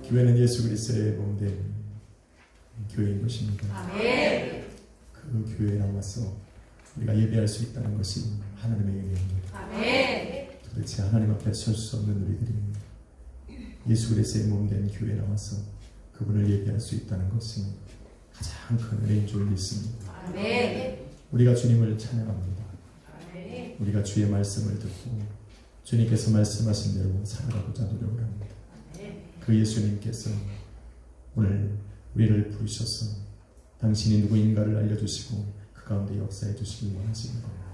교회는 예수 그리스도의 몸된 교회인 것입니다. 아멘. 그 교회에 나와서 우리가 예배할 수 있다는 것이 하나님의 은혜입니다. 아멘. 도대체 하나님 앞에 설 수 없는 우리들이 예수 그리스도의 몸된 교회에 나와서 그분을 예배할 수 있다는 것이 가장 큰 은혜인 줄 믿습니다. 아멘. 우리가 주님을 찬양합니다. 아멘. 우리가 주의 말씀을 듣고 주님께서 말씀하신 대로 살아가고자 노력을 합니다. 그 예수님께서 오늘 우리를 부르셔서 당신이 누구인가를 알려주시고 그 가운데 역사해 주시기 원하시는 겁니다.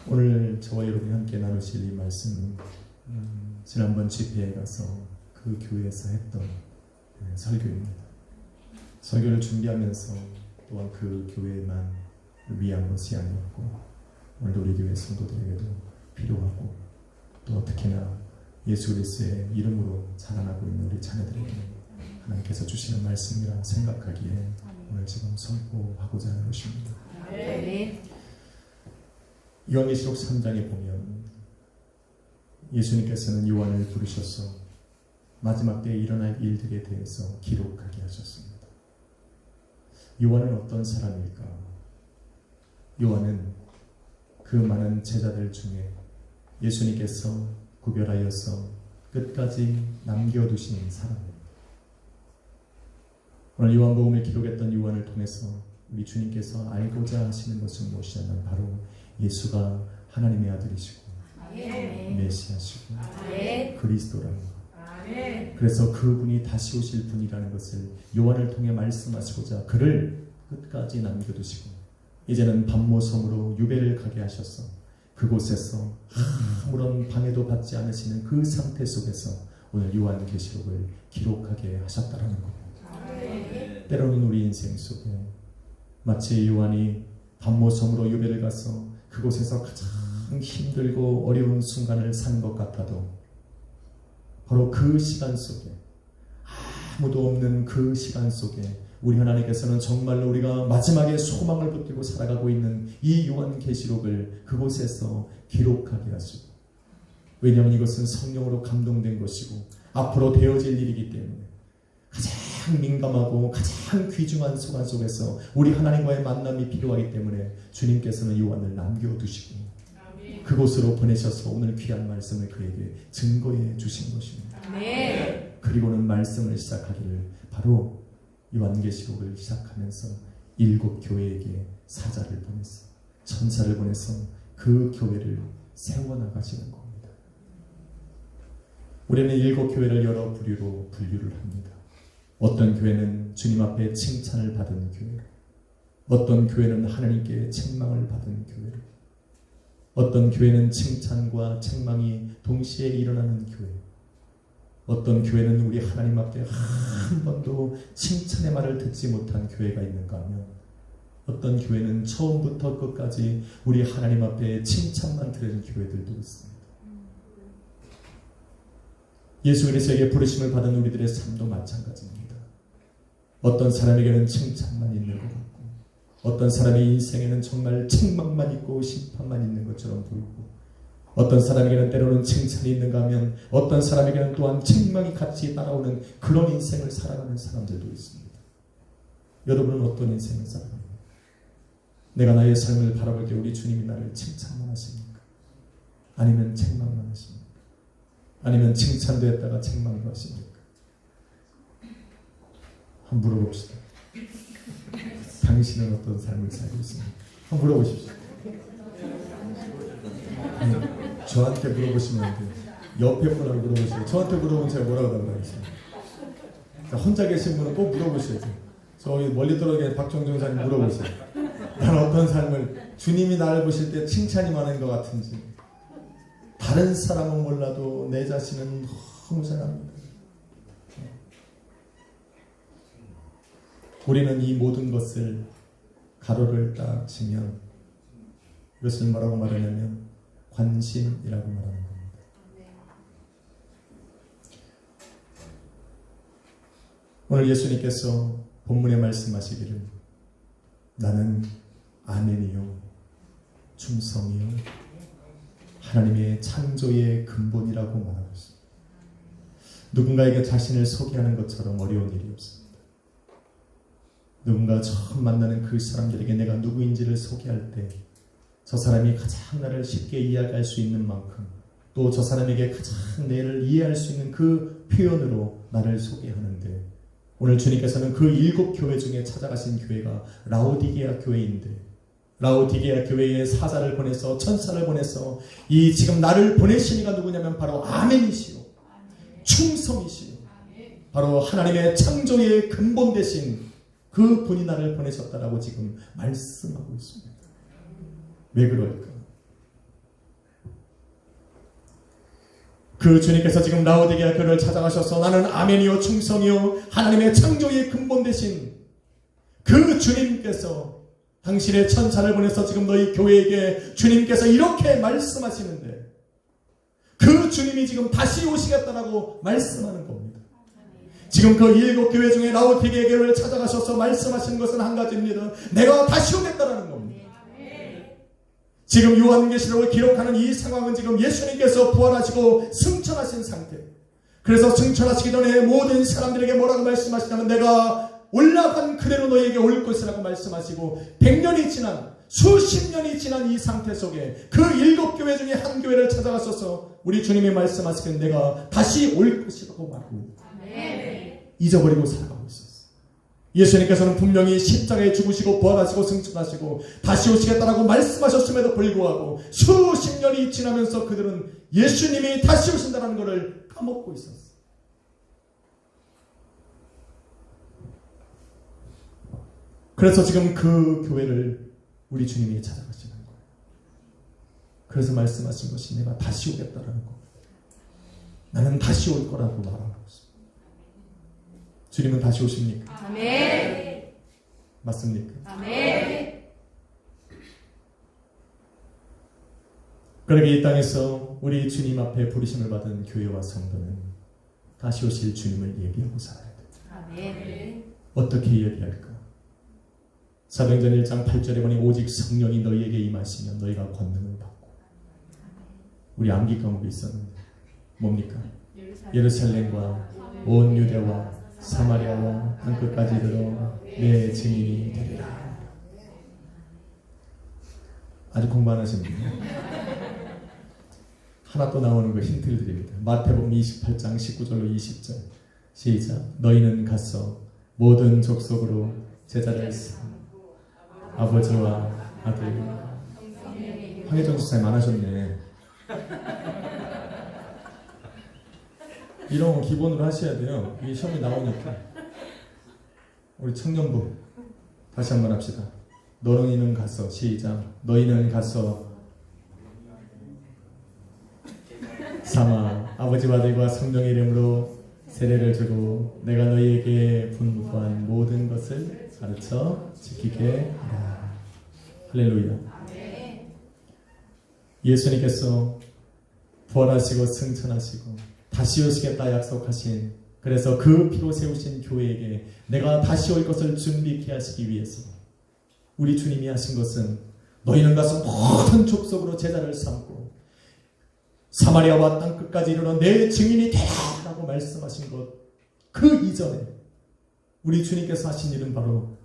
오늘 저와 여러분이 함께 나누실 이 말씀은 지난번 집회에 가서 그 교회에서 했던 설교입니다. 설교를 준비하면서 또한 그 교회만 위한 것이 아니었고 오늘도 우리 교회 성도들에게도 필요하고 또 특히나 예수 그리스도의 이름으로 자라나고 있는 우리 자녀들에게 하나님께서 주시는 말씀이라 생각하기에 오늘 지금 선포하고자 하는 것입니다. 아멘. 요한계시록 3장에 보면 예수님께서는 요한을 부르셔서 마지막 때에 일어날 일들에 대해서 기록하게 하셨습니다. 요한은 어떤 사람일까? 요한은 그 많은 제자들 중에 예수님께서 구별하여서 끝까지 남겨두신 사람입니다. 오늘 요한복음을 기록했던 요한을 통해서 우리 주님께서 알고자 하시는 것은 무엇이냐면 바로 예수가 하나님의 아들이시고 아멘. 메시아시고 아멘. 그리스도라는 것. 아멘. 그래서 그분이 다시 오실 분이라는 것을 요한을 통해 말씀하시고자 그를 끝까지 남겨두시고 이제는 반모섬으로 유배를 가게 하셔서 그곳에서 아무런 방해도 받지 않으시는 그 상태 속에서 오늘 요한계시록을 기록하게 하셨다라는 겁니다. 아멘. 때로는 우리 인생 속에 마치 요한이 반모섬으로 유배를 가서 그곳에서 가장 힘들고 어려운 순간을 산 것 같아도 바로 그 시간 속에 아무도 없는 그 시간 속에 우리 하나님께서는 정말로 우리가 마지막에 소망을 붙들고 살아가고 있는 이 요한계시록을 그곳에서 기록하게 하시고 왜냐하면 이것은 성령으로 감동된 것이고 앞으로 되어질 일이기 때문에 가장 민감하고 가장 귀중한 순간 속에서 우리 하나님과의 만남이 필요하기 때문에 주님께서는 요한을 남겨두시고 그곳으로 보내셔서 오늘 귀한 말씀을 그에게 증거해 주신 것입니다. 아멘. 그리고는 말씀을 시작하기를 바로 요한계시록을 시작하면서 7 교회에게 사자를 보내서 천사를 보내서 그 교회를 세워나가시는 겁니다. 우리는 7 교회를 여러 부류로 분류를 합니다. 어떤 교회는 주님 앞에 칭찬을 받은 교회, 어떤 교회는 하나님께 책망을 받은 교회, 어떤 교회는 칭찬과 책망이 동시에 일어나는 교회, 어떤 교회는 우리 하나님 앞에 한 번도 칭찬의 말을 듣지 못한 교회가 있는가 하면 어떤 교회는 처음부터 끝까지 우리 하나님 앞에 칭찬만 들은 교회들도 있습니다. 예수 그리스도에게 부르심을 받은 우리들의 삶도 마찬가지입니다. 어떤 사람에게는 칭찬만 있는 것 같고 어떤 사람의 인생에는 정말 책망만 있고 심판만 있는 것처럼 보이고 어떤 사람에게는 때로는 칭찬이 있는가 하면 어떤 사람에게는 또한 책망이 같이 따라오는 그런 인생을 살아가는 사람들도 있습니다. 여러분은 어떤 인생을 살아갑니까? 내가 나의 삶을 바라볼 때 우리 주님이 나를 칭찬만 하십니까? 아니면 책망만 하십니까? 아니면 칭찬도 했다가 책망도 하십니까? 한번 물어봅시다. 당신은 어떤 삶을 살고 있습니까? 한번 물어보십시오. 저한테 물어보시면 안 돼요. 옆에 분하고 물어보시고 저한테 물어보면 제가 뭐라고 답변하겠습니까? 혼자 계신 분은 꼭 물어보셔야 돼요. 저기 멀리 떨어진 박정준 사님 물어보세요. 난 어떤 삶을 주님이 나를 보실 때 칭찬이 많은 것 같은지 다른 사람은 몰라도 내 자신은 너무 잘합니다. 우리는 이 모든 것을 가로를 딱 치면 이것을 뭐라고 말하냐면 관심이라고 말하는 겁니다. 오늘 예수님께서 본문에 말씀하시기를 나는 아멘이요 충성이요 하나님의 창조의 근본이라고 말하고 있습니다. 누군가에게 자신을 소개하는 것처럼 어려운 일이 없습니다. 누군가 처음 만나는 그 사람들에게 내가 누구인지를 소개할 때 저 사람이 가장 나를 쉽게 이해할 수 있는 만큼 또 저 사람에게 가장 나를 이해할 수 있는 그 표현으로 나를 소개하는데, 오늘 주님께서는 그 7 교회 중에 찾아가신 교회가 라오디게아 교회인데, 라오디게아 교회에 사자를 보내서 천사를 보내서 이 지금 나를 보내신 이가 누구냐면 바로 아멘이시오, 충성이시오, 바로 하나님의 창조의 근본 되신 그 분이 나를 보내셨다라고 지금 말씀하고 있습니다. 왜 그럴까? 그 주님께서 지금 라오디게아 교회를 찾아가셔서 나는 아멘이요 충성이요 하나님의 창조의 근본 되신 그 주님께서 당신의 천사를 보내서 지금 너희 교회에게 주님께서 이렇게 말씀하시는데, 그 주님이 지금 다시 오시겠다라고 말씀하는 겁니다. 지금 그 7 교회 중에 라오디게아 교회를 찾아가셔서 말씀하시는 것은 한 가지입니다. 내가 다시 오겠다라는 겁니다. 지금 요한계시록을 기록하는 이 상황은 지금 예수님께서 부활하시고 승천하신 상태. 그래서 승천하시기 전에 모든 사람들에게 뭐라고 말씀하시냐면 내가 올라간 그대로 너희에게 올 것이라고 말씀하시고, 100년이 지난 수십 년이 지난 이 상태 속에 그 7 교회 중에 한 교회를 찾아가셔서 우리 주님이 말씀하시기를 내가 다시 올 것이라고 말하고 잊어버리고 살아가고 있었어요. 예수님께서는 분명히 십자가에 죽으시고 부활하시고 승천하시고 다시 오시겠다라고 말씀하셨음에도 불구하고 수십 년이 지나면서 그들은 예수님이 다시 오신다는 것을 까먹고 있었어요. 그래서 지금 그 교회를 우리 주님이 찾아가시는 거예요. 그래서 말씀하신 것이 내가 다시 오겠다라는 겁니다. 나는 다시 올 거라고 말하고 있습니다. 주님은 다시 오십니까? 아멘. 맞습니까? 아멘. 그러게 이 땅에서 우리 주님 앞에 부르심을 받은 교회와 성도는 다시 오실 주님을 예비하고 살아야 돼. 아멘. 어떻게 예비할까? 사도행전 1장 8절에 보니 오직 성령이 너희에게 임하시면 너희가 권능을 받고. 우리 암기 과목이 있었는데 뭡니까? 예루살렘과 온 유대와 사마리아와 땅끝까지 이르러 내 증인이 되리라. 아주 공부 안 하신 분이요? 하나 또 나오는 거 힌트를 드립니다. 마태복음 28장 19절로 20절 시작. 너희는 가서 모든 족속으로 제자를 삼고 아버지와 아들과 황혜정 집사님 안 하셨네. 이런 거 기본으로 하셔야 돼요. 이게 시험이 나오니까. 우리 청년부 다시 한번 합시다. 너희는 가서 시작. 너희는 가서 삼아 아버지와 아들과 성령의 이름으로 세례를 주고 내가 너희에게 분부한 모든 것을 가르쳐 지키게 하라. 할렐루야. 예수님께서 부활하시고 승천하시고 다시 오시겠다 약속하신, 그래서 그 피로 세우신 교회에게 내가 다시 올 것을 준비케 하시기 위해서 우리 주님이 하신 것은 너희는 가서 모든 족속으로 제자를 삼고 사마리아와 땅끝까지 이르러 내 증인이 되라고 말씀하신 것, 그 이전에 우리 주님께서 하신 일은 바로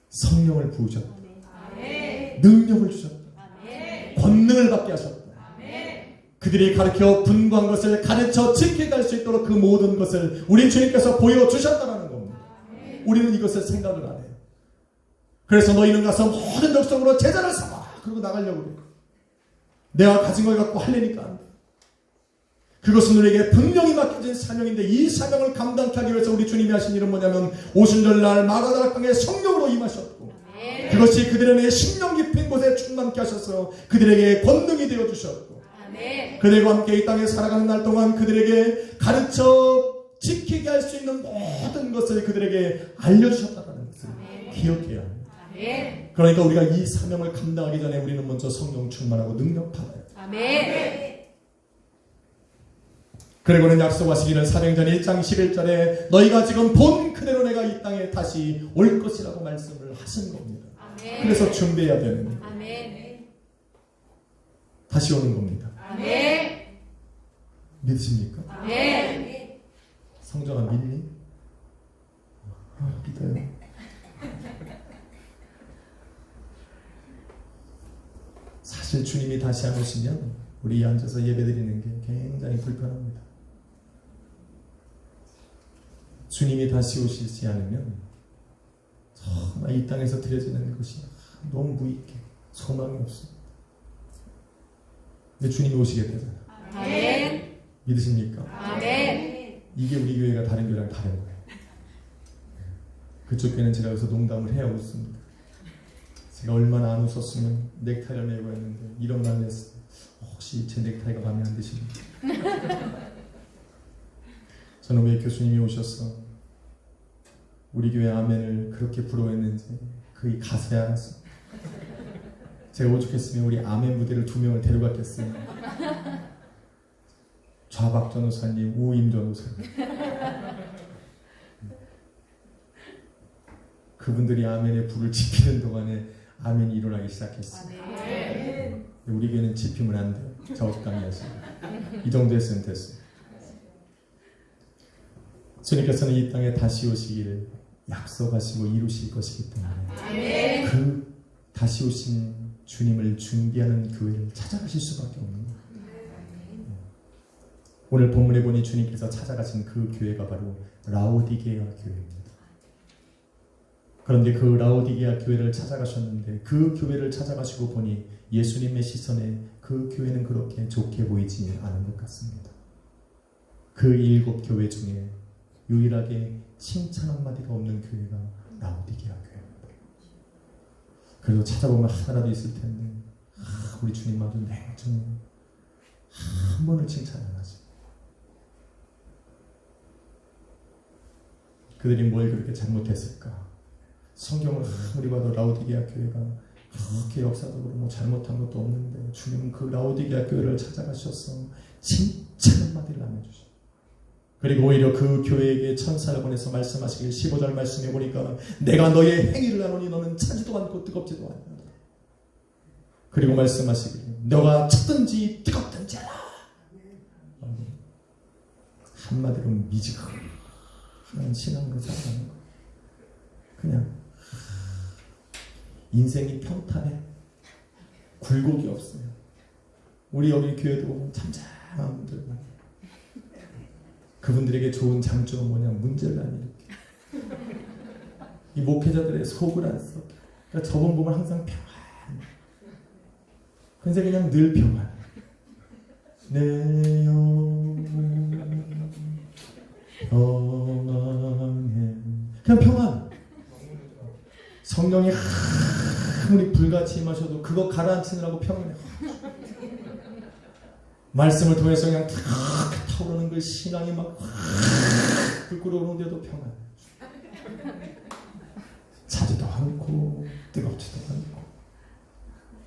성령을 부으셨다. 능력을 주셨다. 권능을 받게 하셨다. 그들이 가르쳐 분부한 것을 가르쳐 지켜갈 수 있도록 그 모든 것을 우리 주님께서 보여주셨다는 겁니다. 우리는 이것을 생각을 안 해요. 그래서 너희는 가서 모든 족속으로 제자를 삼아. 그러고 나가려고 그래요. 내가 가진 걸 갖고 하려니까 안 돼. 그것은 우리에게 분명히 맡겨진 사명인데, 이 사명을 감당하기 위해서 우리 주님이 하신 일은 뭐냐면 오순절날 마가다락 강에 성령으로 임하셨고, 그것이 그들의 심령 깊은 곳에 충만케 하셔서 그들에게 권능이 되어주셨고, 그들과 함께 이 땅에 살아가는 날 동안 그들에게 가르쳐 지키게 할 수 있는 모든 것을 그들에게 알려주셨다는 것을 기억해야 합니다. 그러니까 우리가 이 사명을 감당하기 전에 우리는 먼저 성령 충만하고 능력 받아야 돼요. 그리고는 약속하시기를 사도행전 1장 11절에 너희가 지금 본 그대로 내가 이 땅에 다시 올 것이라고 말씀을 하신 겁니다. 그래서 준비해야 되는 거예요. 다시 오는 겁니다. 믿으십니까? 성정아 믿니? 믿어요. 사실 주님이 다시 안 오시면 우리 앉아서 예배드리는 게 굉장히 불편합니다. 주님이 다시 오시지 않으면 정말 이 땅에서 드려지는 것이 너무 무익해. 소망이 없습니다. 근데 주님이 오시게 되잖아요. 아멘. 믿으십니까? 아멘. 이게 우리 교회가 다른 교회랑 다른 거예요. 그쪽 교회는 제가 여기서 농담을 해야 웃습니다. 제가 얼마나 안 웃었으면 넥타이를 메고 했는데 이런 말을 했어요. 혹시 제 넥타이가 마음에 안 드십니까? 저는 왜 교수님이 오셔서 우리 교회 아멘을 그렇게 부러워했는지 그 가사에 알았어요. 제가 오죽했으면 우리 아멘 무대를 2명을 데려갔겠어요. 좌박 전우사님, 우임 전우사님. 그분들이 아멘의 불을 지피는 동안에 아멘이 일어나기 시작했어요. 아멘. 우리 교회는 지피면 안 돼요. 저 강의하시고 이 정도 했으면 됐어요. 주님께서는 이 땅에 다시 오시기를 약속하시고 이루실 것이기 때문에 아멘. 그 다시 오신 주님을 준비하는 교회를 찾아가실 수밖에 없는 거예요. 오늘 본문에 보니 주님께서 찾아가신 그 교회가 바로 라오디게아 교회입니다. 그런데 그 라오디게아 교회를 찾아가셨는데 그 교회를 찾아가시고 보니 예수님의 시선에 그 교회는 그렇게 좋게 보이지 않은 것 같습니다. 그 7 교회 중에 유일하게 칭찬 한마디가 없는 교회가 라오디게아 교회입니다. 그래도 찾아보면 하나라도 있을 텐데 우리 주님 아주 냉정해. 한 번을 칭찬 안 하지. 그들이 뭘 그렇게 잘못했을까? 성경을 아무리 봐도 라오디게아 교회가 그렇게 역사적으로 뭐 잘못한 것도 없는데 주님은 그 라오디게아 교회를 찾아가셔서 칭찬 한마디를 안 해주셔. 그리고 오히려 그 교회에게 천사를 보내서 말씀하시길 15절 말씀해 보니까 내가 너의 행위를 아노니 너는 차지도 않고 뜨겁지도 않는다. 그리고 말씀하시길 너가 차든지 뜨겁든지 하라. 한마디로 미지근한 신앙으로 살아가는 거. 그냥 인생이 평탄해. 굴곡이 없어요. 우리 여기 교회도 잠잠한 분들 많아요. 그분들에게 좋은 장점은 뭐냐? 문제를 안 일으켜. 이 목회자들의 속을 안 써. 그러니까 저번 보면 항상 평안. 근데 그냥 늘 평안. 내 영혼 평안해. 그냥 평안. 성령이 아무리 불같이 임하셔도 그거 가라앉히느라고 평안해. 말씀을 통해서 그냥 탁 타오르는 그 신앙이 막 불끓어오는데도 평안. 차지도 않고 뜨겁지도 않고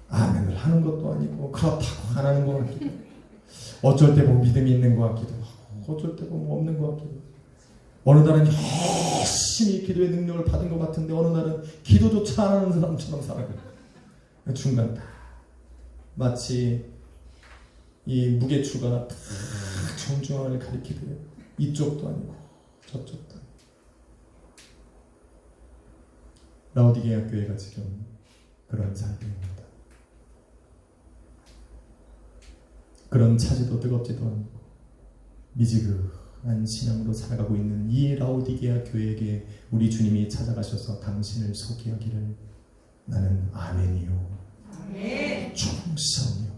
아멘을 하는 것도 아니고 그렇다고 안 하는 것 같기도 하고 어쩔 때 보면 믿음이 있는 것 같기도 하고 어쩔 때 보면 없는 것 같기도 하고 어느 날은 열심히 기도의 능력을 받은 것 같은데 어느 날은 기도조차 안 하는 사람처럼 살아요. 중간 다 마치 이 무게추가 딱 정중앙을 가리키듯 이쪽도 아니고 저쪽도 아니고. 라오디게아 교회가 지금 그런 상태입니다. 그런 차지도 뜨겁지도 않고 미지근한 신앙으로 살아가고 있는 이 라오디게아 교회에게 우리 주님이 찾아가셔서 당신을 소개하기를 나는 아멘이요 충성이요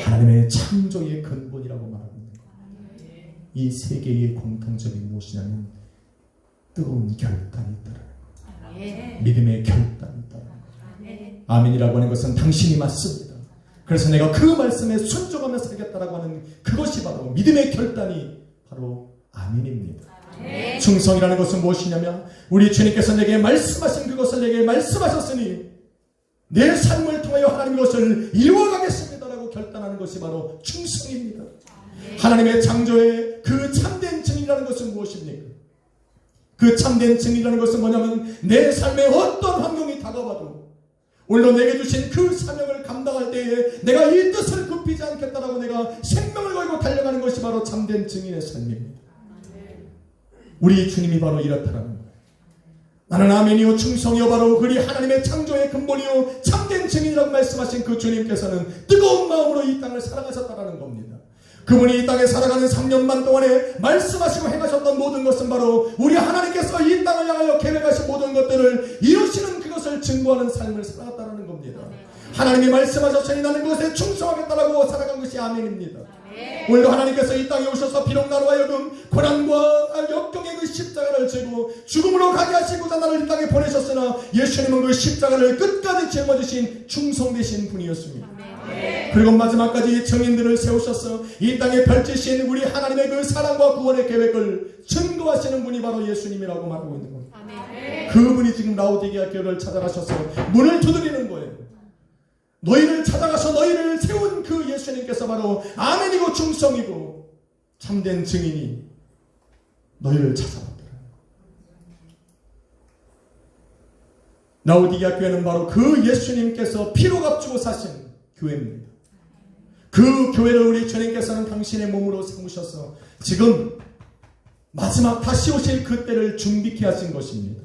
하나님의 창조의 근본이라고 말하고 있는 거예요. 이 세 개의 공통점이 무엇이냐면 뜨거운 결단이 있다는 거예요. 믿음의 결단이 있다는 거예요. 아멘이라고 하는 것은 당신이 맞습니다. 그래서 내가 그 말씀에 순종하며 살겠다라고 하는 그것이 바로 믿음의 결단이 바로 아멘입니다. 충성이라는 것은 무엇이냐면 우리 주님께서 내게 말씀하신 그것을 내게 말씀하셨으니 내 삶을 통하여 하나님 것을 이루어가겠습니다라고 결단하는 것이 바로 충성입니다. 하나님의 창조의 그 참된 증인이라는 것은 무엇입니까? 그 참된 증인이라는 것은 뭐냐면 내 삶에 어떤 환경이 다가와도 오늘도 내게 주신 그 사명을 감당할 때에 내가 이 뜻을 굽히지 않겠다라고 내가 생명을 걸고 달려가는 것이 바로 참된 증인의 삶입니다. 우리 주님이 바로 이렇다라는 거예요. 나는 아멘이요 충성이요 바로 그리 하나님의 창조의 근본이요 참된 증인이라고 말씀하신 그 주님께서는 뜨거운 마음으로 이 땅을 살아가셨다는 겁니다. 그분이 이 땅에 살아가는 3년 반 동안에 말씀하시고 행하셨던 모든 것은 바로 우리 하나님께서 이 땅을 향하여 계획하신 모든 것들을 이루시는 그것을 증거하는 삶을 살아갔다는 겁니다. 하나님이 말씀하셨으니 나는 그것에 충성하겠다라고 살아간 것이 아멘입니다. 오늘도 하나님께서 이 땅에 오셔서 비록 나로 하여금 고난과 역경의 그 십자가를 지고 죽음으로 가게 하시고자 나를 이 땅에 보내셨으나 예수님은 그 십자가를 끝까지 짊어지신 충성되신 분이었습니다. 그리고 마지막까지 증인들을 세우셔서 이 땅에 펼치신 우리 하나님의 그 사랑과 구원의 계획을 증거하시는 분이 바로 예수님이라고 말하고 있는 겁니다. 그분이 지금 라오디게아 교회를 찾아가셔서 문을 두드리는 거예요. 너희를 찾아가서 너희를 세운 그 예수님께서 바로 아멘이고 충성이고 참된 증인이 너희를 찾아왔더라. 라오디게아 교회는 바로 그 예수님께서 피로 값주고 사신 교회입니다. 그 교회를 우리 주님께서는 당신의 몸으로 삼으셔서 지금 마지막 다시 오실 그때를 준비케 하신 것입니다.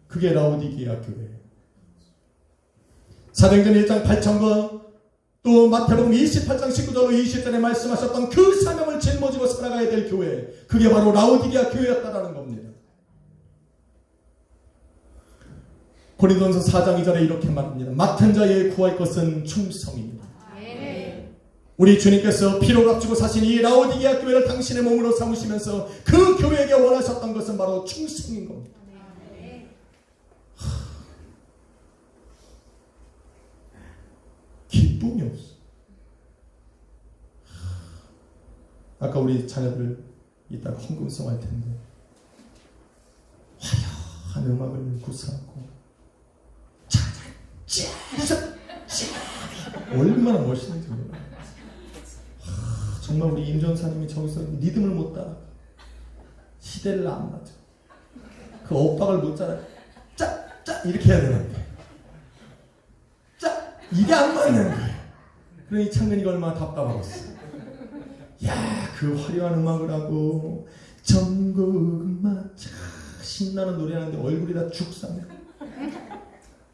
그게 라오디게아 교회. 사도행전 1장 8절과 또 마태복음 28장 19절로 20절에 말씀하셨던 그 사명을 짊어지고 살아가야 될 교회, 그게 바로 라오디게아 교회였다라는 겁니다. 고린도전서 4장 2절에 이렇게 말합니다. 맡은 자의 구할 것은 충성입니다. 우리 주님께서 피로 값주고 사신 이 라오디게아 교회를 당신의 몸으로 삼으시면서 그 교회에게 원하셨던 것은 바로 충성인 겁니다. 기쁨이 없어. 아까 우리 자녀들 이따가 헌금송 할 텐데 화려한 음악을 구사하고 얼마나 멋있는지 몰라. 정말 우리 임전사님이 저기서 리듬을 못 따라 시대를 안 맞아. 그 엇박을 못 따라 짜 이렇게 해야 되는데 이게 안 맞는 거예요. 그러니 창근이가 얼마나 답답하겠어. 야, 그 화려한 음악을 하고 전국만 신나는 노래하는데 얼굴이 다 죽상해.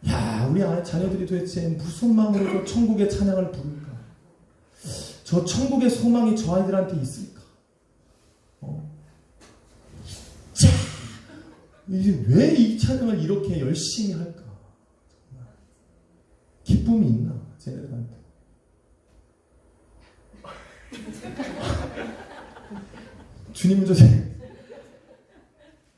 야, 우리 자녀들이 도대체 무슨 마음으로 저 천국의 찬양을 부를까? 저 천국의 소망이 저 아이들한테 있을까? 이제 왜 이 찬양을 이렇게 열심히 할까? 기쁨이 있나? 쟤네들한테. 주님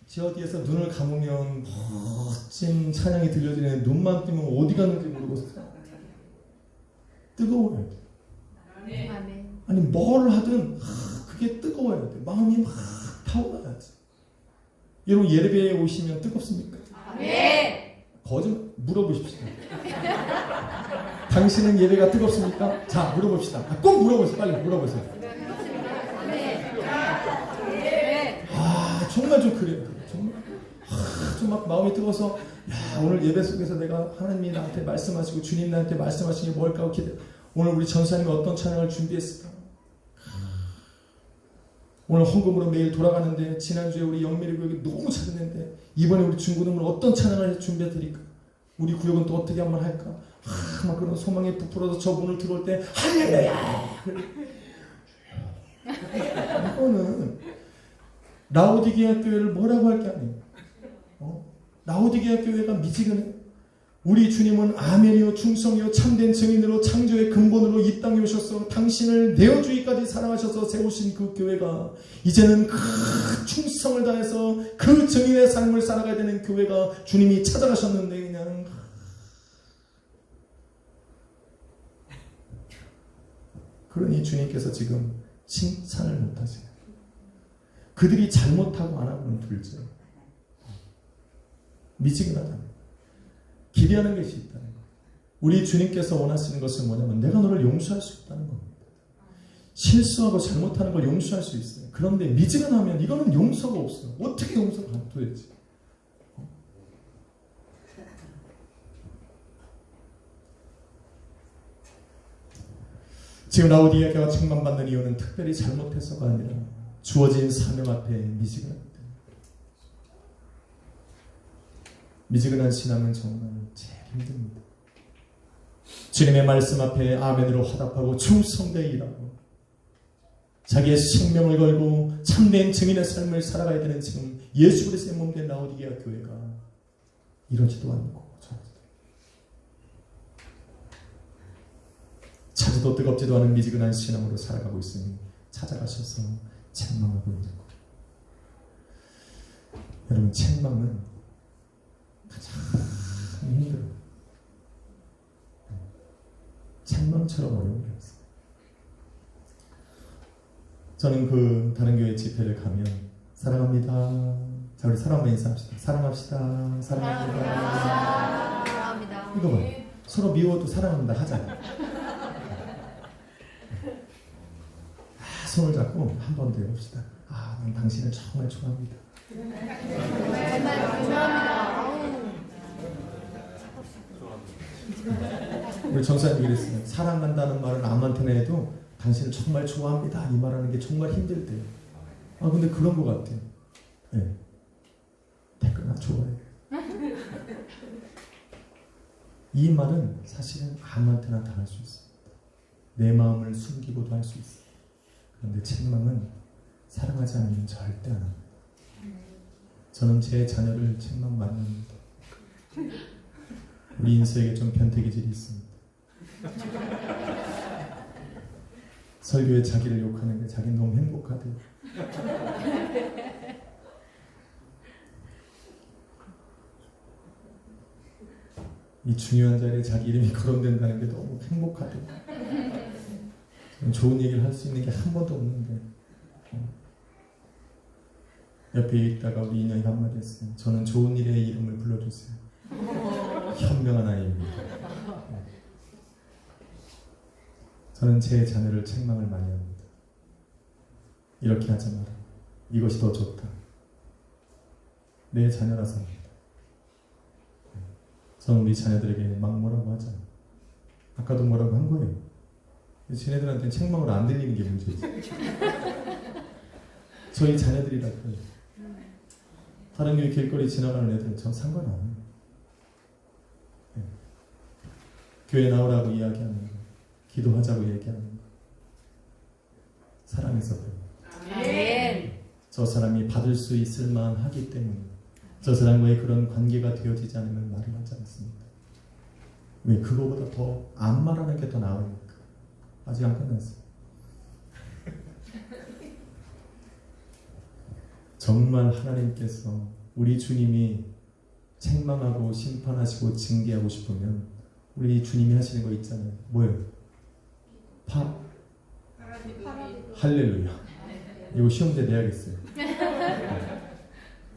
저 어디에서 눈을 감으면 멋진 찬양이 들려지는데 눈만 뜨면 어디 갔는지 모르고 뜨거워요. 아니 뭘 하든 그게 뜨거워야 돼. 마음이 막 타올라야지. 여러분 예배에 오시면 뜨겁습니까? 네. 거짓말 물어보십시오. 당신은 예배가 뜨겁습니까? 자 물어봅시다. 꼭 물어보세요. 빨리 물어보세요. 정말 좀 그래요. 정말 좀 막 마음이 뜨거워서 야, 오늘 예배 속에서 내가 하나님이 나한테 말씀하시고 주님 나한테 말씀하신 게 뭘까 하고 기대. 오늘 우리 전사님이 어떤 찬양을 준비했을까? 오늘 헌금으로 매일 돌아가는데 지난주에 우리 영미리 교육이 너무 잘했는데 이번에 우리 중고등부로 어떤 찬양을 준비해 드릴까? 우리 구역은 또 어떻게 한번 할까? 막 그런 소망에 부풀어서 저 문을 들어올 때 할렐루야! 이거는 라오디게아 교회를 뭐라고 할 게 아니에요. 라오디게아 교회가 미지근해. 우리 주님은 아멘이요 충성이요 참된 증인으로 창조의 근본으로 이 땅에 오셔서 당신을 내어주기까지 사랑하셔서 세우신 그 교회가 이제는 그 충성을 다해서 그 증인의 삶을 살아가야 되는 교회가 주님이 찾아가셨는데 그냥 그러니 주님께서 지금 칭찬을 못하세요. 그들이 잘못하고 안 하고는 둘째 미지근하다. 기대하는 것이 있다는 것. 우리 주님께서 원하시는 것은 뭐냐면 내가 너를 용서할 수 있다는 겁니다. 실수하고 잘못하는 걸 용서할 수 있어요. 그런데 미지근하면 이거는 용서가 없어요. 어떻게 용서가 안 도대체? 지금 라오디게아가 책망받는 이유는 특별히 잘못해서가 아니라 주어진 사명 앞에 미지근하기 때문에. 미지근한 신앙은 정말 제일 힘듭니다. 주님의 말씀 앞에 아멘으로 화답하고 충성되게 일하고 자기의 생명을 걸고 참된 증인의 삶을 살아가야 되는 지금 예수 그리스도의 몸된 라오디게아 교회가 이러지도 않고 차지도 뜨겁지도 않은 미지근한 신앙으로 살아가고 있으니 찾아가셔서 책망하고 있는 거예요. 여러분, 책망은 가장 힘들어요. 책망처럼 어려운 게 없어요. 저는 그 다른 교회 집회를 가면 사랑합니다. 자, 우리 사랑과 인사합시다. 사랑합시다. 사랑합니다. 사랑합니다. 이거 봐요. 서로 미워도 사랑합니다 하잖아요. 손을 잡고 한 번 더 해봅시다. 난 당신을 정말 좋아합니다. 정말 좋아합니다. 우리 전사님이 그랬어요. 사랑한다는 말은 아무한테나 해도 당신을 정말 좋아합니다. 이 말하는 게 정말 힘들 때요. 근데 그런 것 같아요. 네. 댓글 좋아해요. 이 말은 사실은 아무한테나 다 할 수 있습니다. 내 마음을 숨기고도 할 수 있어요. 그런데 책망은 사랑하지 않으면 절대 안 합니다. 저는 제 자녀를 책망 많이 합니다. 우리 인서에게 좀 변태기질이 있습니다. 설교에 자기를 욕하는 게 자기는 너무 행복하대요. 이 중요한 자리에 자기 이름이 거론된다는 게 너무 행복하대요. 좋은 얘기를 할 수 있는 게 한 번도 없는데 옆에 있다가 우리 인연이 한마디 했어요. 저는 좋은 일에 이름을 불러주세요. 현명한 아이입니다. 저는 제 자녀를 책망을 많이 합니다. 이렇게 하지 마라. 이것이 더 좋다. 내 자녀라서 합니다. 저는 우리 자녀들에게 막 뭐라고 하잖아요. 아까도 뭐라고 한 거예요. 쟤네들한테는 책망으로 안 들리는 게 문제지. 저희 자녀들이라고요. 다른 교회 길거리 지나가는 애들은 전 상관 안 해요. 네. 교회 나오라고 이야기하는 거, 기도하자고 얘기하는 거, 사랑해서 그래요. 아멘. 저 사람이 받을 수 있을 만하기 때문에 저 사람과의 그런 관계가 되어지지 않으면 말을 하지 않습니다. 왜? 그거보다 더 안 말하는 게 더 나으니까. 아직 안 끝났어요. 정말 하나님께서 우리 주님이 책망하고 심판하시고 징계하고 싶으면 우리 주님이 하시는 거 있잖아요. 뭐예요? 할렐루야. 이거 시험대 내야겠어요.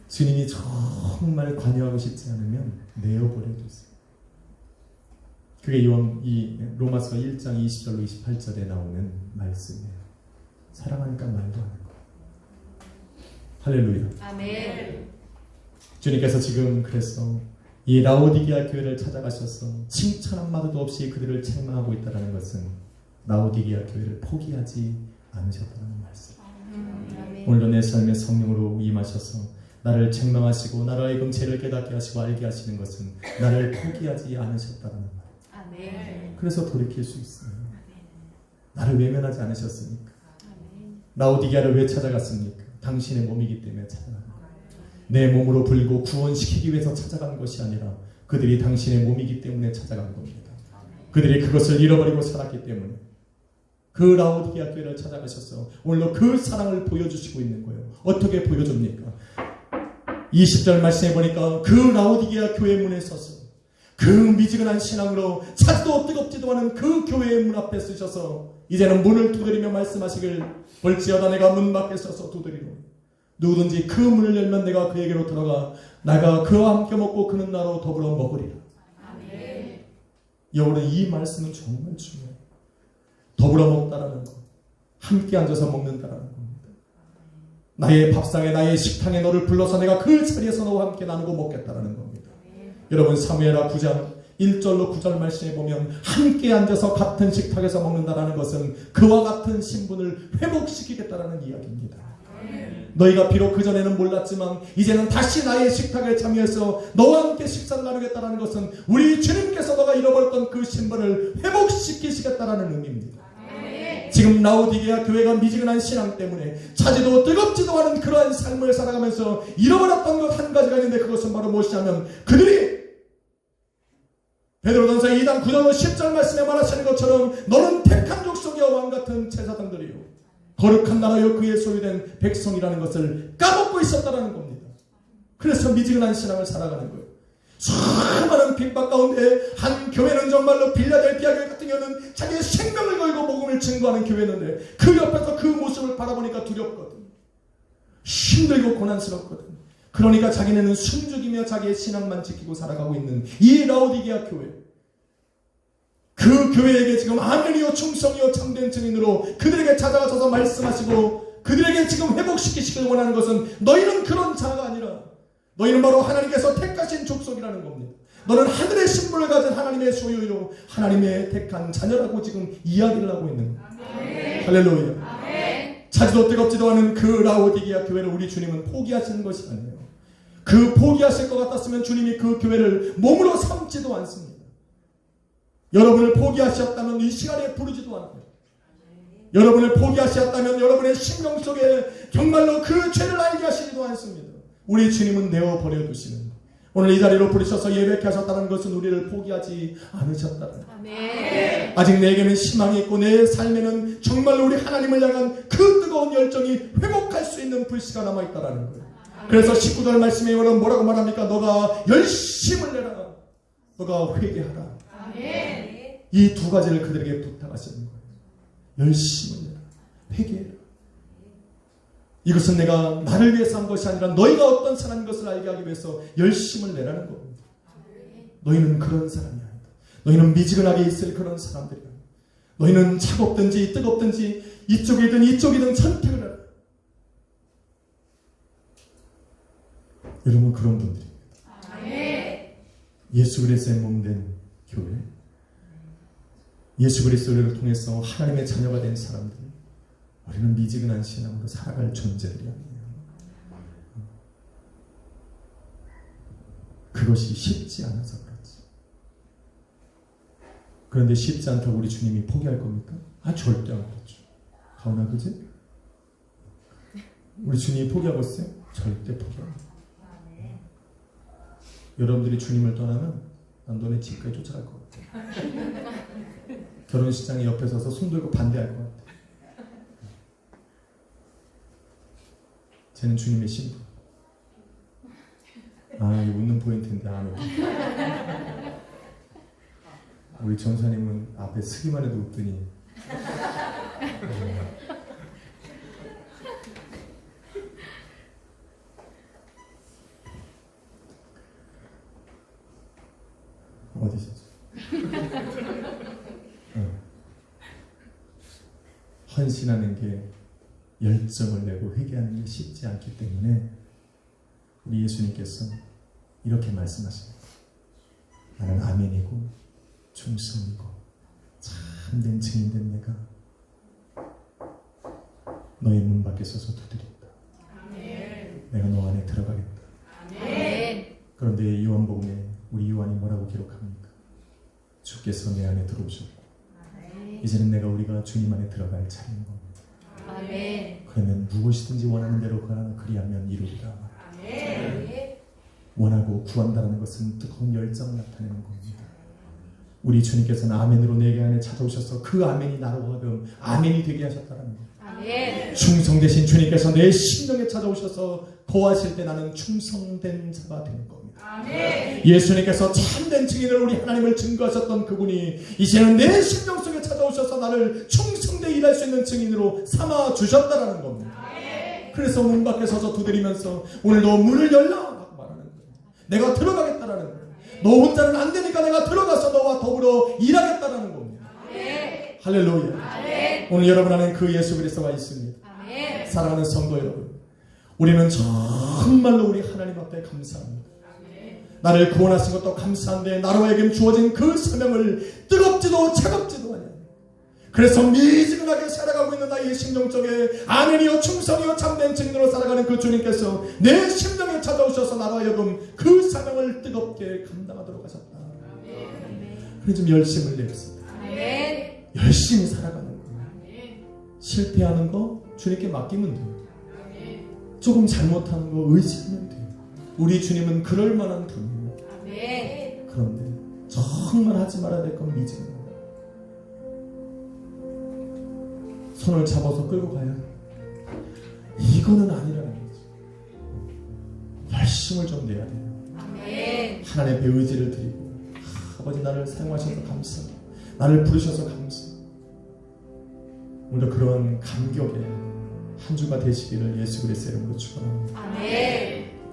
주님이 정말 관여하고 싶지 않으면 내어버려주세요. 그게 이 로마서 1장 20절로 28절에 나오는 말씀이에요. 사랑하니까 말도 안 하고. 할렐루야. 아멘. 주님께서 지금 그래서 이 라오디게아 교회를 찾아가셔서 칭찬 한마디도 없이 그들을 책망하고 있다는 것은 라오디게아 교회를 포기하지 않으셨다는 말씀. 오늘도 내 삶에 성령으로 임하셔서 나를 책망하시고 나를 하여금 죄를 깨닫게 하시고 알게 하시는 것은 나를 포기하지 않으셨다는 말. 아멘. 그래서 돌이킬 수 있어요. 나를 외면하지 않으셨으니까. 라오디게아를 왜 찾아갔습니까? 당신의 몸이기 때문에 찾아간 거예요. 내 몸으로 불고 구원시키기 위해서 찾아간 것이 아니라 그들이 당신의 몸이기 때문에 찾아간 겁니다. 그들이 그것을 잃어버리고 살았기 때문에 그 라오디게아 교회를 찾아가셔서 오늘도 그 사랑을 보여주시고 있는 거예요. 어떻게 보여줍니까? 20절 말씀해 보니까 그 라오디게아 교회 문에 서서 그 미지근한 신앙으로 차지도 뜨겁지도 않은 그 교회의 문 앞에 서셔서 이제는 문을 두드리며 말씀하시길 볼지어다 내가 문 밖에 서서 두드리노 누구든지 그 문을 열면 내가 그에게로 들어가 나가 그와 함께 먹고 그는 나로 더불어 먹으리라. 아멘. 여러분 이 말씀은 정말 중요해요. 더불어 먹다라는 것, 함께 앉아서 먹는다라는 겁니다. 나의 밥상에 나의 식탁에 너를 불러서 내가 그 자리에서 너와 함께 나누고 먹겠다라는 겁니다. 여러분 사무엘하 9장 1절로 9절 말씀에 보면 함께 앉아서 같은 식탁에서 먹는다라는 것은 그와 같은 신분을 회복시키겠다라는 이야기입니다. 너희가 비록 그전에는 몰랐지만 이제는 다시 나의 식탁에 참여해서 너와 함께 식사를 나누겠다는 것은 우리 주님께서 너가 잃어버렸던 그 신분을 회복시키시겠다는 의미입니다. 지금 라오디게아 교회가 미지근한 신앙 때문에 차지도 뜨겁지도 않은 그러한 삶을 살아가면서 잃어버렸던 것 한 가지가 있는데 그것은 바로 무엇이냐면 그들이 베드로전서 2장 9절 10절 말씀에 말하시는 것처럼 너는 택한 족속이여 왕같은 제사장들이요 거룩한 나라여 그의 소유된 백성이라는 것을 까먹고 있었다는 겁니다. 그래서 미지근한 신앙을 살아가는 거예요. 수많은 핍박 가운데 한 교회는 정말로 빌라델피아 교회 같은 경우는 자기의 생명을 걸고 복음을 증거하는 교회였는데 그 옆에서 그 모습을 바라보니까 두렵거든. 힘들고 고난스럽거든. 그러니까 자기네는 숨죽이며 자기의 신앙만 지키고 살아가고 있는 이 라오디게아 교회. 그 교회에게 지금 아멘이요 충성이요 참된 증인으로 그들에게 찾아가셔서 말씀하시고 그들에게 지금 회복시키시길 원하는 것은 너희는 그런 자가 아니라 너희는 바로 하나님께서 택하신 족속이라는 겁니다. 너는 하늘의 신분을 가진 하나님의 소유요 하나님의 택한 자녀라고 지금 이야기를 하고 있는 거예요. 할렐루야. 차지도 뜨겁지도 않은 그 라오디게아 교회를 우리 주님은 포기하시는 것이 아니에요. 그 포기하실 것 같았으면 주님이 그 교회를 몸으로 삼지도 않습니다. 여러분을 포기하셨다면 이 시간에 부르지도 않아요. 여러분을 포기하셨다면 여러분의 심령 속에 정말로 그 죄를 알게 하시지도 않습니다. 우리 주님은 내어 버려두시는 거예요. 오늘 이 자리로 부르셔서 예배케 하셨다는 것은 우리를 포기하지 않으셨다는 거예요. 아직 내게는 희망이 있고 내 삶에는 정말로 우리 하나님을 향한 그 뜨거운 열정이 회복할 수 있는 불씨가 남아있다는 거예요. 그래서 19절 말씀에 여러분 뭐라고 말합니까? 너가 열심을 내라. 너가 회개하라. 이 두 가지를 그들에게 부탁하시는 거예요. 열심을 내라. 회개해라. 이것은 내가 나를 위해서 한 것이 아니라 너희가 어떤 사람인 것을 알게 하기 위해서 열심을 내라는 겁니다. 너희는 그런 사람이 아니다. 너희는 미지근하게 있을 그런 사람들이야. 너희는 차갑든지 뜨겁든지 이쪽이든 선택을 해라. 여러분 그런 분들입니다. 예수 그리스도의 몸된 교회, 예수 그리스도를 통해서 하나님의 자녀가 된 사람들, 우리는 미지근한 신앙으로 살아갈 존재들이 아니에요. 그것이 쉽지 않아서 그렇지. 그런데 쉽지 않다고 우리 주님이 포기할 겁니까? 절대 안 그렇죠. 가오나 그지? 우리 주님이 포기하고 있어요? 절대 포기 안 해요. 여러분들이 주님을 떠나면 난 너네 집까지 쫓아갈 것 같아. 결혼식장에 옆에 서서 손 들고 반대할 것 같아. 쟤는 주님의 신부. 이거 웃는 포인트인데 안 웃어. 우리 전사님은 앞에 서기만 해도 웃더니 어디셨죠? 헌신하는 게 열정을 내고 회개하는 게 쉽지 않기 때문에 우리 예수님께서 이렇게 말씀하십니다. 나는 아멘이고 충성이고 참된 증인된 내가 너의 문 밖에 서서 두드린다. 내가 너 안에 들어가겠다. 그런데 요한복음에 우리 요한이 뭐라고 기록합니까? 주께서 내 안에 들어오셨고 이제는 우리가 주님 안에 들어갈 차례인 겁니다. 그러면 무엇이든지 원하는 대로 그리하면 이루리라. 원하고 구한다는 것은 뜨거운 열정을 나타내는 겁니다. 우리 주님께서는 아멘으로 내 안에 찾아오셔서 그 아멘이 나로 하여금 아멘이 되게 하셨다는 거예요. 충성되신 주님께서 내 심령에 찾아오셔서 거하실 때 나는 충성된 자가 되는 겁니다. 예수님께서 참된 증인을 우리 하나님을 증거하셨던 그분이 이제는 내 심령 속에 찾아오셔서 나를 충성되게 일할 수 있는 증인으로 삼아 주셨다는 겁니다. 그래서 문 밖에 서서 두드리면서 오늘도 문을 열라 라고 말하는 거예요. 내가 들어가겠다라는 거예요. 너 혼자는 안 되니까 내가 들어가서 너와 더불어 일하겠다라는 겁니다. 할렐루야. 오늘 여러분 안에 그 예수 그리스도가 있습니다. 사랑하는 성도 여러분, 우리는 정말로 우리 하나님 앞에 감사합니다. 나를 구원하신 것도 감사한데 나로 하여금 주어진 그 사명을 뜨겁지도 차갑지도 않아요. 그래서 미지근하게 살아가고 있는 나의 심령 속에 아멘이요 충성이요 참된 증인으로 살아가는 그 주님께서 내 심령에 찾아오셔서 나로 하여금 그 사명을 뜨겁게 감당하도록 하셨다. 그래서 좀 열심을 냅시다. 열심히 살아가는 거. 실패하는 거 주님께 맡기면 돼요. 조금 잘못하는 거 의지하면 돼요. 우리 주님은 그럴 만한 분이에요. 그런데 정말 하지 말아야 될 건 미지근해요. 손을 잡아서 끌고 가야 돼. 이거는 아니라는 거지. 열심을 좀 내야 돼요. 하나님 앞에 의지를 드리고 아버지 나를 사용하셔서 감사하고 나를 부르셔서 감사하고 오늘 그런 감격에 한 주가 되시기를 예수 그리스도의 이름으로 축원합니다.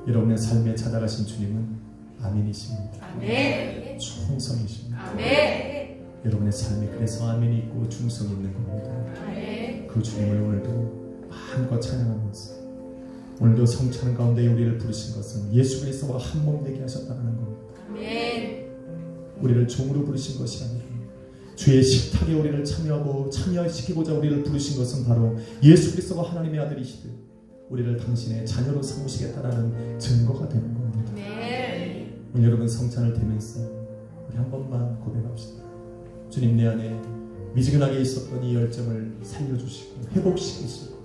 여러분의 삶에 찾아가신 주님은 아멘이십니다. 충성이십니다. 여러분의 삶에 그래서 아멘이 있고 충성이 있는 겁니다. 그 주님을 오늘도 마음껏 찬양하면서 오늘도 성찬 가운데 우리를 부르신 것은 예수 그리스도와 한 몸 되게 하셨다는 겁니다. 우리를 종으로 부르신 것이 아니라 주의 식탁에 우리를 참여시키고자 우리를 부르신 것은 바로 예수 그리스도가 하나님의 아들이시듯 우리를 당신의 자녀로 삼으시겠다라는 증거가 되는 겁니다. 오늘 여러분 성찬을 대면서 우리 한 번만 고백합시다. 주님 내 안에 미지근하게 있었던 이 열정을 살려주시고 회복시키시고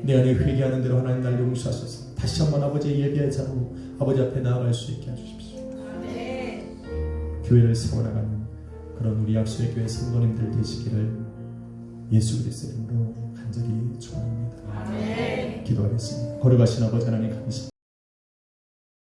내 안에 회개하는 대로 하나님 날 용서하셔서 다시 한번 아버지의 예배의 자로 아버지 앞에 나아갈 수 있게 해주십시오. 교회를 세워나가는 그런 우리 약속의 교회 성도님들 되시기를 예수 그리스도의 이름으로 간절히 축원합니다. 기도하겠습니다. 거룩하신 아버지 하나님 감사합니다.